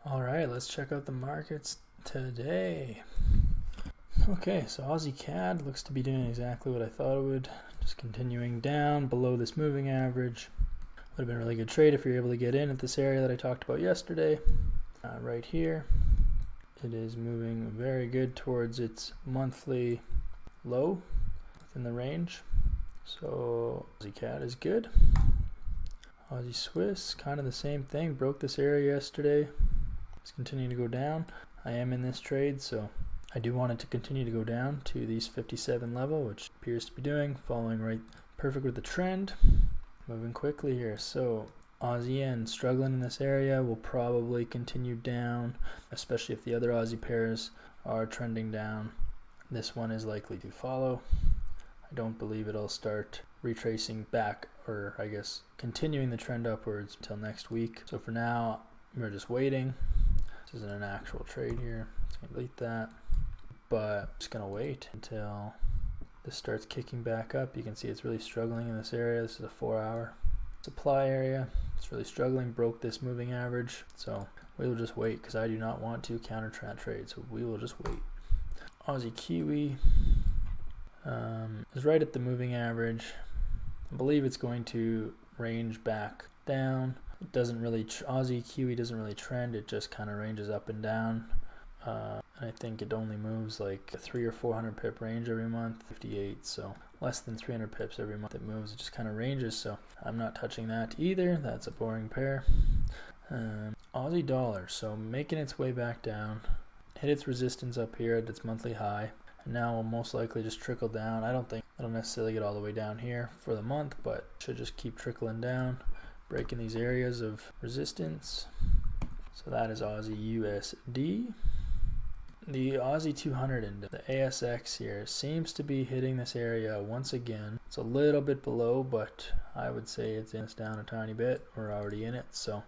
All right, let's check out the markets today. Okay, so Aussie CAD looks to be doing exactly what I thought it would. Just continuing down below this moving average. Would have been a really good trade if you're able to get in at this area that I talked about yesterday. Right here, it is moving very good towards its monthly low within the range. So Aussie CAD is good. Aussie Swiss, kind of the same thing. Broke this area yesterday. It's continuing to go down. I am in this trade, so I do want it to continue to go down to these 57 level, which appears to be doing, following right perfect with the trend. Moving quickly here. So Aussie yen struggling in this area, will probably continue down, especially if the other Aussie pairs are trending down. This one is likely to follow. I don't believe it'll start retracing back, or I guess continuing the trend upwards until next week. So for now, we're just waiting. This isn't an actual trade here. Let's delete that. But I'm just gonna wait until this starts kicking back up. You can see it's really struggling in this area. This is a 4-hour supply area. It's really struggling, broke this moving average. So we will just wait because I do not want to counter trade. So we will just wait. Aussie Kiwi is right at the moving average. I believe it's going to range back down. It doesn't really, Aussie Kiwi doesn't really trend. It just kind of ranges up and down. I think it only moves like a 300 or 400 pip range every month, 58, so less than 300 pips every month it moves. It just kind of ranges, so I'm not touching that either. That's a boring pair. Aussie dollar, so making its way back down, hit its resistance up here at its monthly high, and now will most likely just trickle down. I don't necessarily get all the way down here for the month, but should just keep trickling down, breaking these areas of resistance. So that is Aussie USD. The Aussie 200 index, the ASX here, seems to be hitting this area once again. It's a little bit below, but I would say it's down a tiny bit. We're already in it, so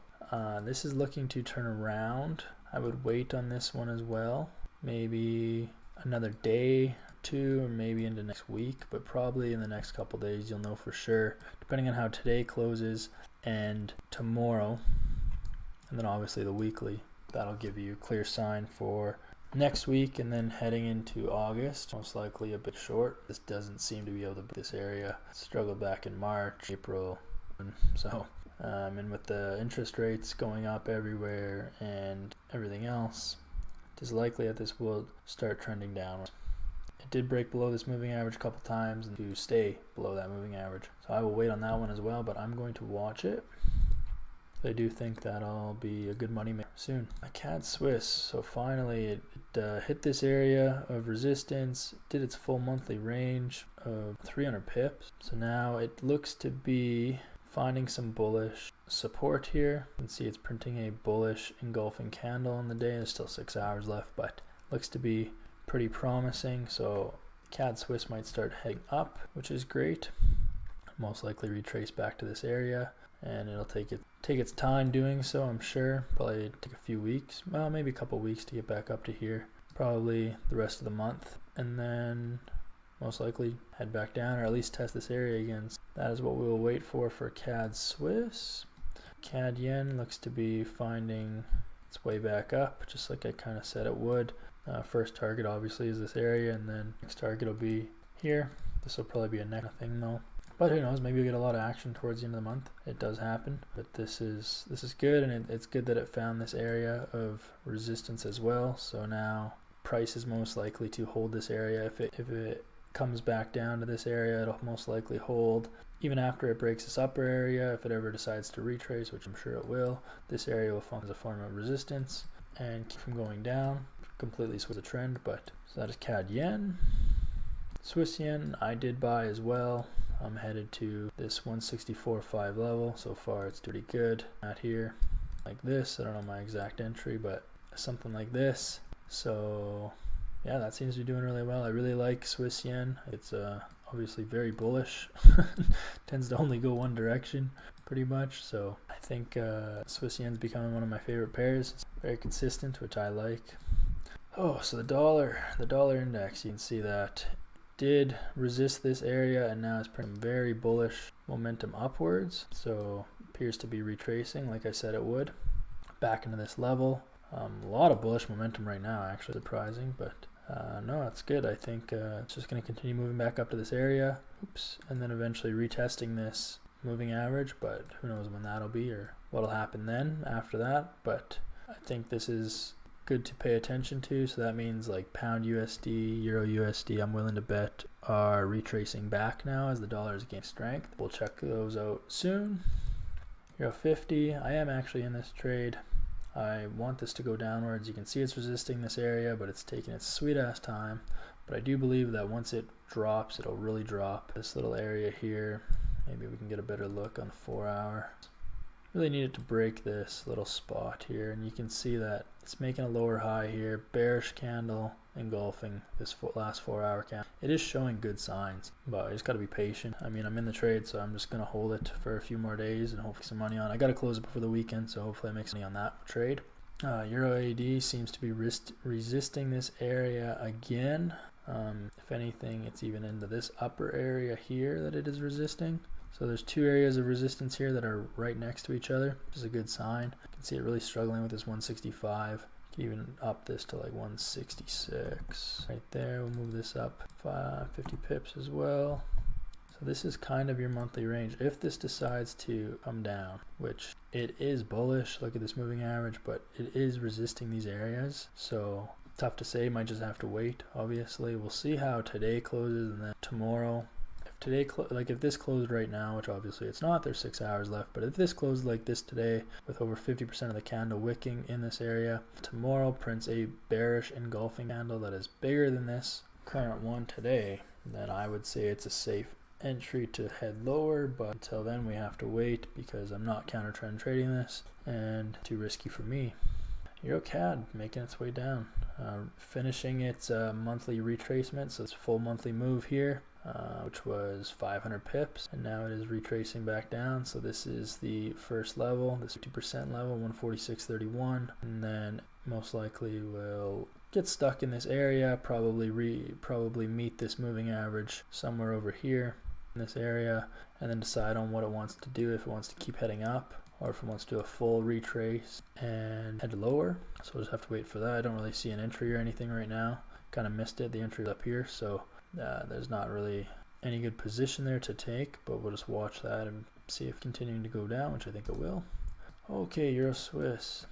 this is looking to turn around. I would wait on this one as well. Maybe another day, two, or maybe into next week, but probably in the next couple days you'll know for sure, depending on how today closes and tomorrow, and then obviously the weekly. That'll give you a clear sign for next week, and then heading into August, most likely a bit short. This doesn't seem to be able to beat this area. Struggled back in March, April, so and with the interest rates going up everywhere and everything else, it is likely that this will start trending downward. It did break below this moving average a couple times and to stay below that moving average, so I will wait on that one as well, but I'm going to watch it. I do think that'll be a good money maker soon. A CAD Swiss, so finally it hit this area of resistance, did its full monthly range of 300 pips. So now it looks to be finding some bullish support here. You can see it's printing a bullish engulfing candle on the day. There's still 6 hours left, but looks to be pretty promising. So CAD Swiss might start heading up, which is great. Most likely retrace back to this area, and it'll take its time doing so, I'm sure. Probably take a few weeks, well, maybe a couple weeks to get back up to here. Probably the rest of the month, and then most likely head back down, or at least test this area again. So that is what we will wait for CAD Swiss. CAD Yen looks to be finding its way back up, just like I kind of said it would. First target obviously is this area, and then next target will be here. This will probably be a next thing though. But who knows, maybe you'll get a lot of action towards the end of the month. It does happen, but this is good, and it's good that it found this area of resistance as well. So now price is most likely to hold this area. If it comes back down to this area, it'll most likely hold even after it breaks this upper area. If it ever decides to retrace, which I'm sure it will, this area will function as a form of resistance and keep from going down. Completely switch the trend, but so that is CAD Yen. Swiss Yen I did buy as well. I'm headed to this 164.5 level. So far it's pretty good. At here like this, I don't know my exact entry, but something like this. So yeah, that seems to be doing really well. I really like Swiss Yen. It's obviously very bullish. Tends to only go one direction pretty much, so I think Swiss Yen's becoming one of my favorite pairs. It's very consistent, which I like. Oh, so the dollar index, you can see that did resist this area, and now it's pretty very bullish momentum upwards. So appears to be retracing like I said it would back into this level. A lot of bullish momentum right now, actually surprising, but no, it's good. I think it's just going to continue moving back up to this area, and then eventually retesting this moving average, but who knows when that'll be or what'll happen then after that. But I think this is good to pay attention to. So that means like pound USD, euro USD, I'm willing to bet are retracing back now as the dollar is gaining strength. We'll check those out soon. Euro 50, I am actually in this trade. I want this to go downwards. You can see it's resisting this area, but it's taking its sweet ass time. But I do believe that once it drops, it'll really drop. This little area here, maybe we can get a better look on 4 hour. Really need it to break this little spot here, and you can see that it's making a lower high here, bearish candle engulfing this last 4 hour candle. It is showing good signs, but I just got to be patient. I mean, I'm in the trade, so I'm just going to hold it for a few more days and hopefully some money on. I got to close it before the weekend, so hopefully I make some money on that trade. Euro AD seems to be resisting this area again. If anything, it's even into this upper area here that it is resisting. So there's two areas of resistance here that are right next to each other, which is a good sign. You can see it really struggling with this 165. You can even up this to like 166. Right there, we'll move this up 50 pips as well. So this is kind of your monthly range. If this decides to come down, which it is bullish, look at this moving average, but it is resisting these areas. So tough to say, might just have to wait, obviously. We'll see how today closes and then tomorrow. Today, like if this closed right now, which obviously it's not, there's 6 hours left, but if this closed like this today with over 50% of the candle wicking in this area, tomorrow prints a bearish engulfing candle that is bigger than this current one today, then I would say it's a safe entry to head lower, but until then we have to wait because I'm not counter trend trading this and too risky for me. Euro CAD making its way down, finishing its monthly retracement, so it's a full monthly move here. Which was 500 pips, and now it is retracing back down. So this is the first level, this 50% level, 146.31, and then most likely will get stuck in this area, probably meet this moving average somewhere over here in this area, and then decide on what it wants to do, if it wants to keep heading up or if it wants to do a full retrace and head lower. So we'll just have to wait for that. I don't really see an entry or anything right now. Kind of missed it. The entry is up here, so there's not really any good position there to take, but we'll just watch that and see if continuing to go down, which I think it will. Okay, Euro Swiss.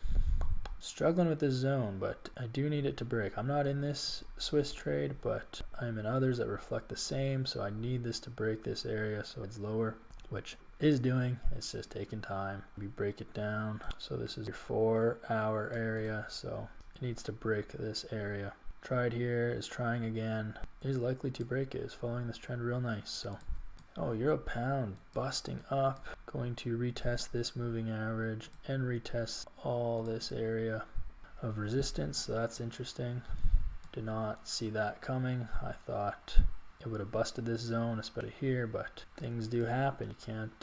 Struggling with this zone, but I do need it to break. I'm not in this Swiss trade, but I'm in others that reflect the same, so I need this to break this area so it's lower, which is doing. It's just taking time. We break it down. So this is your 4 hour area, so it needs to break this area. Tried here, is trying again, is likely to break it, is following this trend real nice. So, oh, Euro Pound busting up, going to retest this moving average and retest all this area of resistance, so that's interesting. Did not see that coming. I thought it would have busted this zone, especially here, but things do happen. You can't,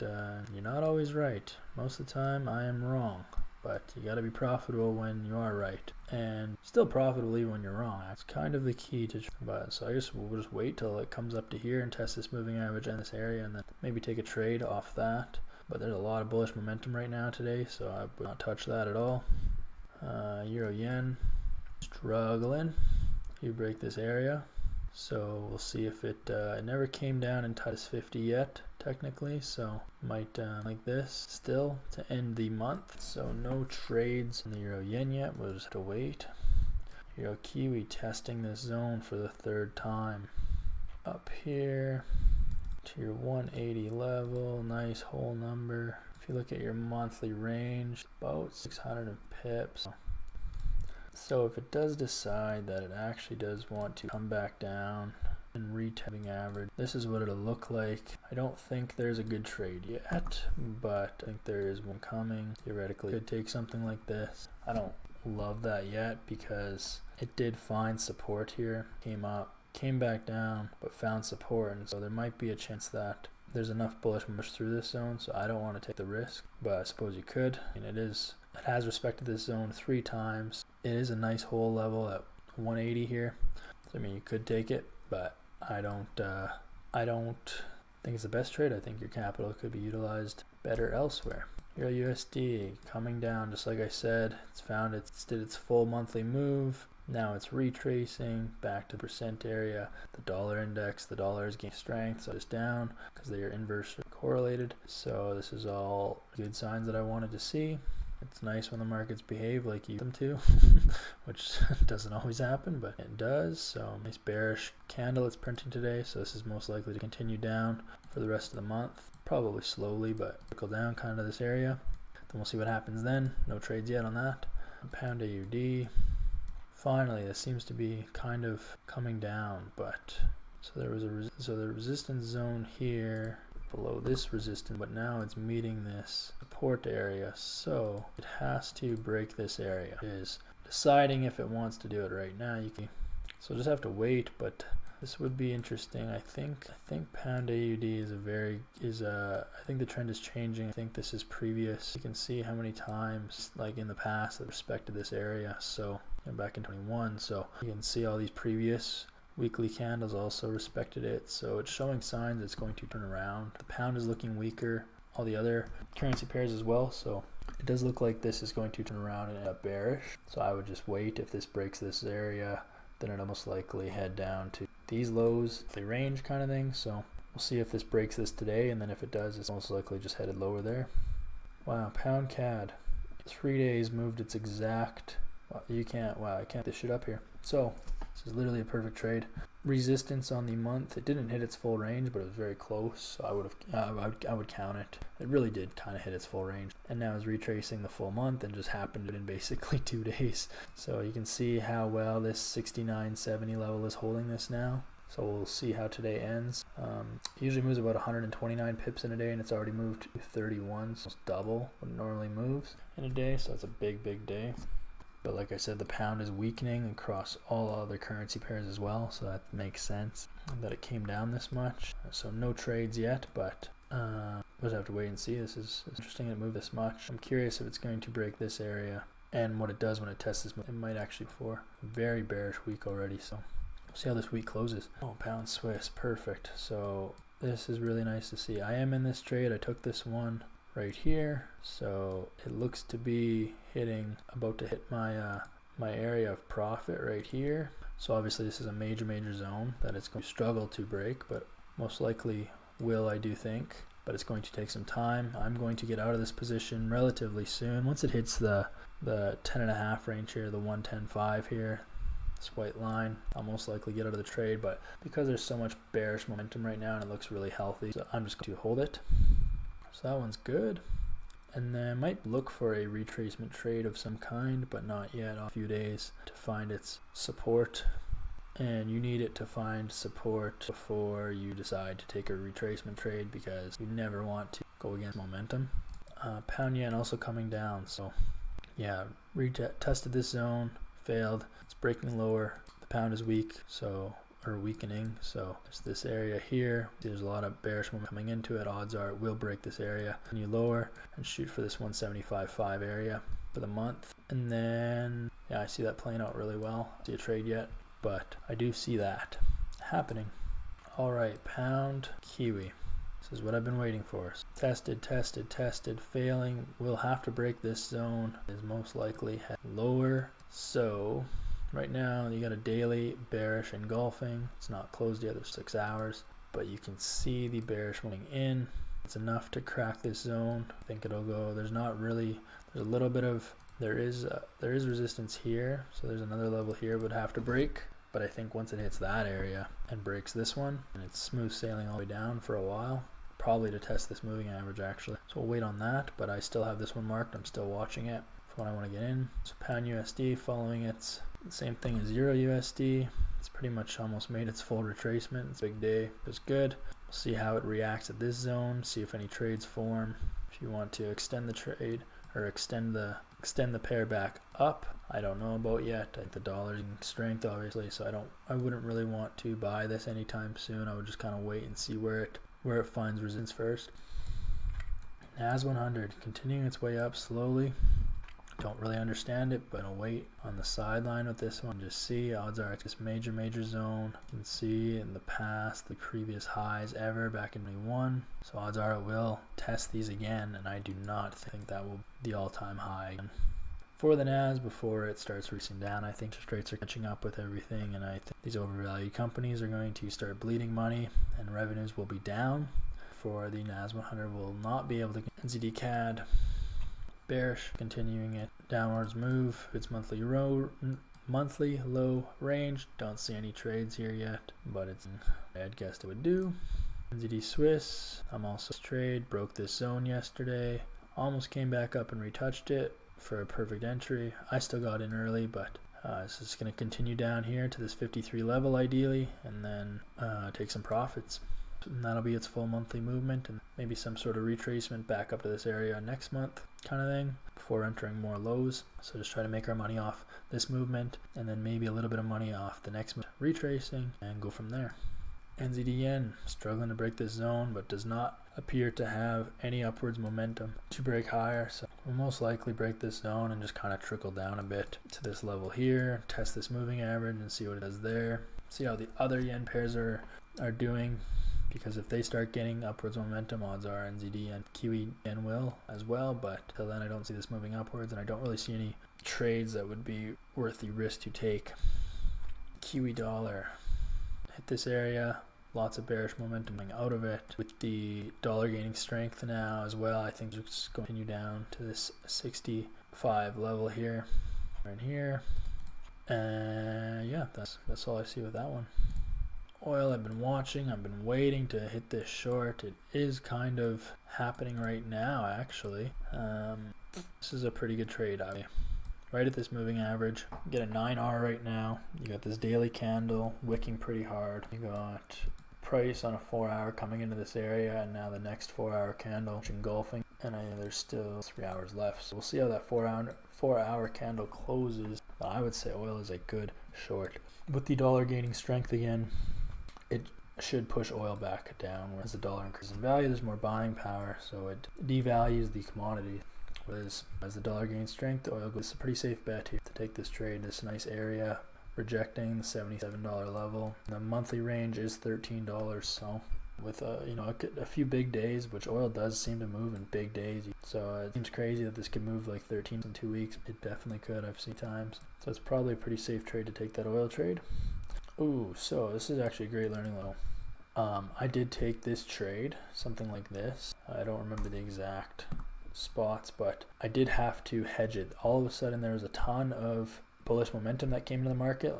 you're not always right. Most of the time I am wrong. But you got to be profitable when you are right, and still profitable even when you're wrong. That's kind of the key to. But so I guess we'll just wait till it comes up to here and test this moving average in this area, and then maybe take a trade off that. But there's a lot of bullish momentum right now today, so I would not touch that at all. Euro Yen struggling. You break this area, so we'll see if it never came down and touched 50 yet. Technically, so might like this still to end the month. So no trades in the Euro Yen yet. We'll just have to wait. Euro Kiwi testing this zone for the 3rd time. Up here to your 180 level, nice whole number. If you look at your monthly range, about 600 pips. So if it does decide that it actually does want to come back down and retesting average, this is what it'll look like. I don't think there's a good trade yet, but I think there is one coming. Theoretically, could take something like this. I don't love that yet because it did find support here, came up, came back down, but found support, and so there might be a chance that there's enough bullish push through this zone, so I don't want to take the risk, but I suppose you could. And it has respected this zone 3 times. It is a nice whole level at 180 here, so I mean you could take it, but I don't think it's the best trade. I think your capital could be utilized better elsewhere. EURUSD coming down, just like I said. Did its full monthly move. Now it's retracing back to the percent area. The dollar index, the dollar is gaining strength, so it's down because they are inversely correlated. So this is all good signs that I wanted to see. It's nice when the markets behave like you want them to, which doesn't always happen, but it does. So nice bearish candle it's printing today. So this is most likely to continue down for the rest of the month. Probably slowly, but trickle down kind of this area. Then we'll see what happens then. No trades yet on that. Pound AUD. Finally, this seems to be kind of coming down, but so there was the resistance zone here below this resistance, but now it's meeting this support area, so it has to break this area. It is deciding if it wants to do it right now. So just have to wait, but this would be interesting. I think pound AUD I think the trend is changing. I think this is previous. You can see how many times, like in the past, it respected this area. So back in 21, so you can see all these previous weekly candles also respected it. So it's showing signs it's going to turn around. The pound is looking weaker. All the other currency pairs as well. So it does look like this is going to turn around and end up bearish. So I would just wait. If this breaks this area, then it'll most likely head down to these lows, the range kind of thing. So we'll see if this breaks this today, and then if it does, it's most likely just headed lower there. Wow, pound CAD, 3 days moved its exact. I can't this shit up here. So this is literally a perfect trade. Resistance on the month, it didn't hit its full range, but it was very close. So I would count it. It really did kind of hit its full range, and now it's retracing the full month and just happened in basically 2 days. So you can see how well this 69.70 level is holding this now. So we'll see how today ends. It usually moves about 129 pips in a day, and it's already moved to 31, so it's double what it normally moves in a day. So it's a big day. But like I said, the pound is weakening across all other currency pairs as well, so that makes sense that it came down this much. So no trades yet, but we'll just have to wait and see. This is interesting it moved this much. I'm curious if it's going to break this area and what it does when it tests this. It might actually for a very bearish week already, so we'll see how this week closes. Oh, pound Swiss, perfect. So this is really nice to see. I am in this trade. I took this one right here, so it looks to be about to hit my my area of profit right here. So obviously this is a major zone that it's going to struggle to break, but most likely will, I do think, but it's going to take some time. I'm going to get out of this position relatively soon. Once it hits the 10.5 range here, the 110.5 here, this white line, I'll most likely get out of the trade, but because there's so much bearish momentum right now and it looks really healthy, so I'm just going to hold it. So that one's good. And then I might look for a retracement trade of some kind, but not yet. A few days to find its support. And you need it to find support before you decide to take a retracement trade, because you never want to go against momentum. Pound yen also coming down. So yeah, tested this zone, failed. It's breaking lower. The pound is weak, or weakening, so there's this area here. There's a lot of bearish momentum coming into it. Odds are it will break this area. And you lower and shoot for this 175.5 area for the month. And then yeah, I see that playing out really well. I don't see a trade yet, but I do see that happening. All right, pound Kiwi. This is what I've been waiting for. Tested, failing. We'll have to break this zone. Is most likely head lower. So right now you got a daily bearish engulfing. It's not closed yet, there's 6 hours, but you can see the bearish moving in. It's enough to crack this zone. I think it'll go. There's a little bit of, there is resistance here, so there's another level here would have to break, but I think once it hits that area and breaks this one, and it's smooth sailing all the way down for a while, probably to test this moving average actually. So we'll wait on that, but I still have this one marked. I'm still watching it for when I want to get in. So pound USD following its same thing as EURUSD. It's pretty much almost made its full retracement. It's a big day. It's good. We'll see how it reacts at this zone. See if any trades form. If you want to extend the trade or extend the pair back up, I don't know about yet. I think the dollar's in strength obviously, so I wouldn't really want to buy this anytime soon. I would just kind of wait and see where it finds resistance first. NAS 100 continuing its way up slowly. Don't really understand it, but I'll wait on the sideline with this one. Just see, odds are it's this major zone. You can see in the past the previous highs ever back in 21. So odds are it will test these again, and I do not think that will be the all-time high again. For the NAS, before it starts racing down, I think interest rates are catching up with everything, and I think these overvalued companies are going to start bleeding money, and revenues will be down. For the NAS 100 will not be able to get NZD CAD. Bearish, continuing it downwards move. Its monthly low range. Don't see any trades here yet, but it's I'd guessed it would do. NZD Swiss, I'm also trade, broke this zone yesterday, almost came back up and retouched it for a perfect entry. I still got in early, but it's just going to continue down here to this 53 level ideally, and then take some profits. And that'll be its full monthly movement, and maybe some sort of retracement back up to this area next month kind of thing before entering more lows. So just try to make our money off this movement, and then maybe a little bit of money off the next retracing, and go from there. NZD Yen struggling to break this zone, but does not appear to have any upwards momentum to break higher, so we'll most likely break this zone and just kind of trickle down a bit to this level here, test this moving average and see what it does there, see how the other yen pairs are doing, because if they start getting upwards momentum, odds are NZD and Kiwi yen will as well, but till then I don't see this moving upwards, and I don't really see any trades that would be worth the risk to take. Kiwi dollar hit this area, lots of bearish momentum coming out of it, with the dollar gaining strength now as well. I think it's going to continue down to this 65 level here and here, and yeah, that's all I see with that one. Oil, I've been watching, I've been waiting to hit this short. It is kind of happening right now actually. This is a pretty good trade, right at this moving average. Get a 9R right now. You got this daily candle wicking pretty hard. You got price on a 4-hour coming into this area, and now the next 4-hour candle engulfing, and there's still 3 hours left, so we'll see how that 4-hour candle closes. I would say oil is a good short. With the dollar gaining strength again, it should push oil back down. As the dollar increases in value, there's more buying power, so it devalues the commodity. Whereas as the dollar gains strength, oil goes. It's a pretty safe bet here to take this trade. This nice area, rejecting the $77 level. The monthly range is $13, so with a few big days, which oil does seem to move in big days, so it seems crazy that this could move like 13 in 2 weeks. It definitely could, I've seen times, so it's probably a pretty safe trade to take that oil trade. Ooh, so this is actually a great learning level. I did take this trade, something like this. I don't remember the exact spots, but I did have to hedge it. All of a sudden there was a ton of bullish momentum that came to the market.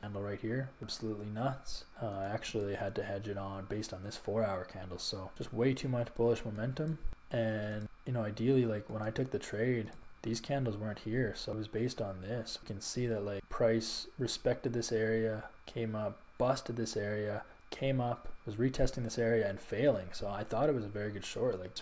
Candle right here, absolutely nuts. I actually had to hedge it on based on this 4-hour candle, so just way too much bullish momentum. And ideally, like when I took the trade, these candles weren't here, so it was based on this. You can see that like price respected this area, came up, busted this area, came up, was retesting this area and failing. So I thought it was a very good short. Like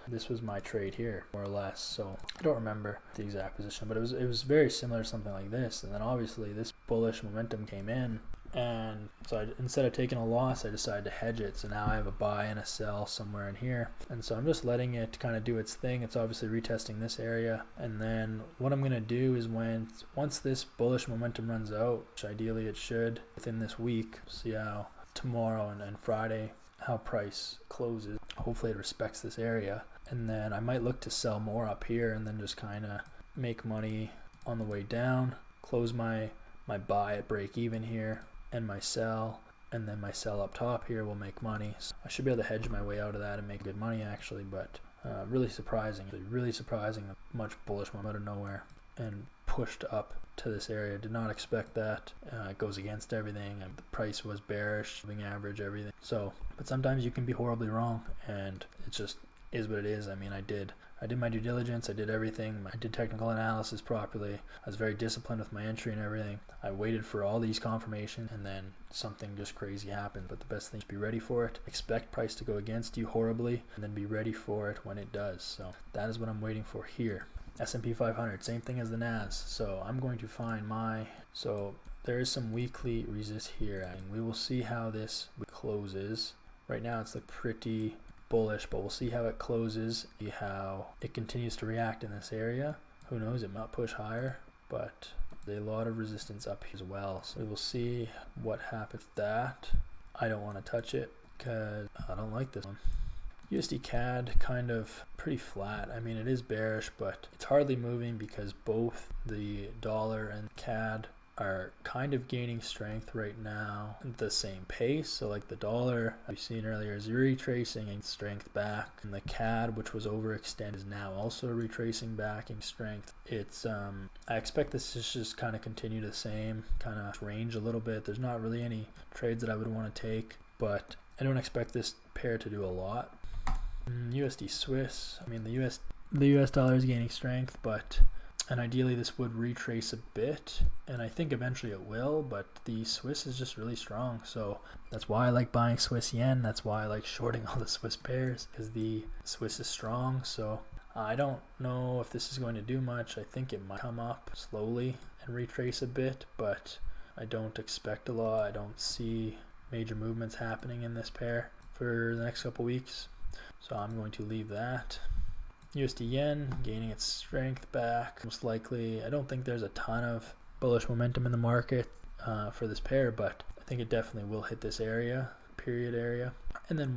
this was my trade here, more or less. So I don't remember the exact position, but it was very similar to something like this. And then obviously this bullish momentum came in, and so instead of taking a loss, I decided to hedge it. So now I have a buy and a sell somewhere in here, and so I'm just letting it kind of do its thing. It's obviously retesting this area, and then what I'm going to do is once this bullish momentum runs out, which ideally it should within this week, see how tomorrow and Friday how price closes. Hopefully it respects this area, and then I might look to sell more up here and then just kind of make money on the way down, close my buy at break even here, and my sell, and then my sell up top here will make money. So I should be able to hedge my way out of that and make good money actually, but really surprising that much bullish momentum out of nowhere and pushed up to this area. Did not expect that. It goes against everything, and the price was bearish, moving average, everything. So, but sometimes you can be horribly wrong, and it just is what it is. I mean, I did my due diligence, I did everything, I did technical analysis properly, I was very disciplined with my entry and everything. I waited for all these confirmations, and then something just crazy happened. But the best thing is be ready for it, expect price to go against you horribly, and then be ready for it when it does. So that is what I'm waiting for here. S&P 500, same thing as the NAS. So I'm going to find so there is some weekly resist here, and we will see how this closes. Right now it's like pretty bullish, but we'll see how it closes, see how it continues to react in this area, Who knows, it might push higher, but there's a lot of resistance up here as well. So we will see what happens with that. I don't want to touch it because I don't like this one. USD CAD kind of pretty flat. I mean, it is bearish, but it's hardly moving because both the dollar and CAD are kind of gaining strength right now at the same pace. So like the dollar, as we've seen earlier, is retracing in strength back, and the CAD, which was overextended, is now also retracing back in strength. It's I expect this to just kind of continue the same kind of range a little bit. There's not really any trades that I would want to take, but I don't expect this pair to do a lot. USD Swiss, I mean the US dollar is gaining strength, and ideally this would retrace a bit, and I think eventually it will, but the Swiss is just really strong, so that's why I like buying Swiss yen. That's why I like shorting all the Swiss pairs, because the Swiss is strong. So I don't know if this is going to do much. I think it might come up slowly and retrace a bit, but I don't expect a lot. I don't see major movements happening in this pair for the next couple weeks, so I'm going to leave that. USD yen gaining its strength back, most likely. I don't think there's a ton of bullish momentum in the market for this pair, but I think it definitely will hit this area, period area, and then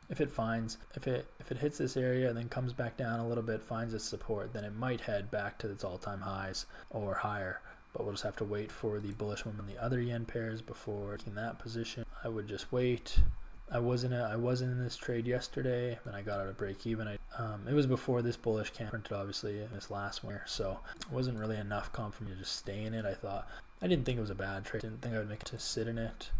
if it hits this area and then comes back down a little bit, finds its support, then it might head back to its all-time highs or higher. But we'll just have to wait for the bullish momentum in the other yen pairs before taking that position. I would just wait. I wasn't in this trade yesterday, and I got out of break even. It was before this bullish candle printed, obviously, in this last one, so it wasn't really enough comp for me to just stay in it. I didn't think it was a bad trade. Didn't think I would make it to sit in it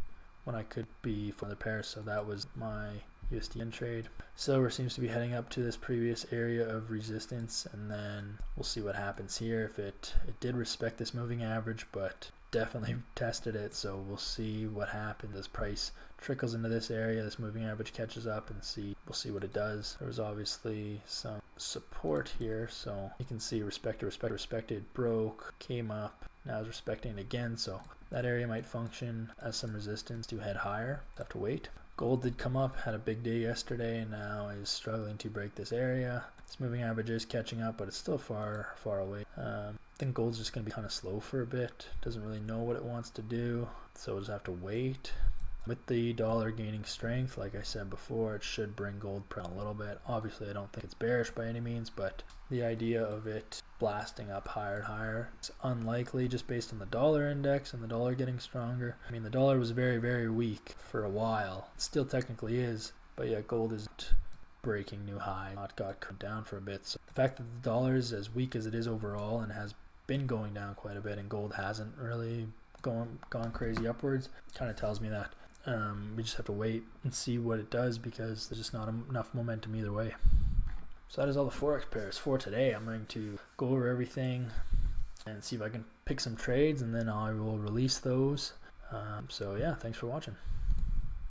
when I could be for the pair. So that was my USD yen trade. Silver seems to be heading up to this previous area of resistance, and then we'll see what happens here. If it did respect this moving average, but definitely tested it, so we'll see what happens. This price trickles into this area, this moving average catches up, and we'll see what it does. There was obviously some support here, so you can see respected, broke, came up, now is respecting it again, so that area might function as some resistance to head higher. Have to wait. Gold did come up, had a big day yesterday, and now is struggling to break this area. This moving average is catching up, but it's still far away. I think gold's just going to be kind of slow for a bit. Doesn't really know what it wants to do, so we'll just have to wait. With the dollar gaining strength, like I said before, it should bring gold down a little bit. Obviously, I don't think it's bearish by any means, but the idea of it blasting up higher and higher, it's unlikely just based on the dollar index and the dollar getting stronger. I mean, the dollar was very, very weak for a while. It still technically is, but yeah, gold isn't breaking new high. Not got down for a bit. So the fact that the dollar is as weak as it is overall and has been going down quite a bit, and gold hasn't really gone crazy upwards, kind of tells me that we just have to wait and see what it does, because there's just not enough momentum either way. So that is all the Forex pairs for today. I'm going to go over everything and see if I can pick some trades, and then I will release those. So yeah, thanks for watching.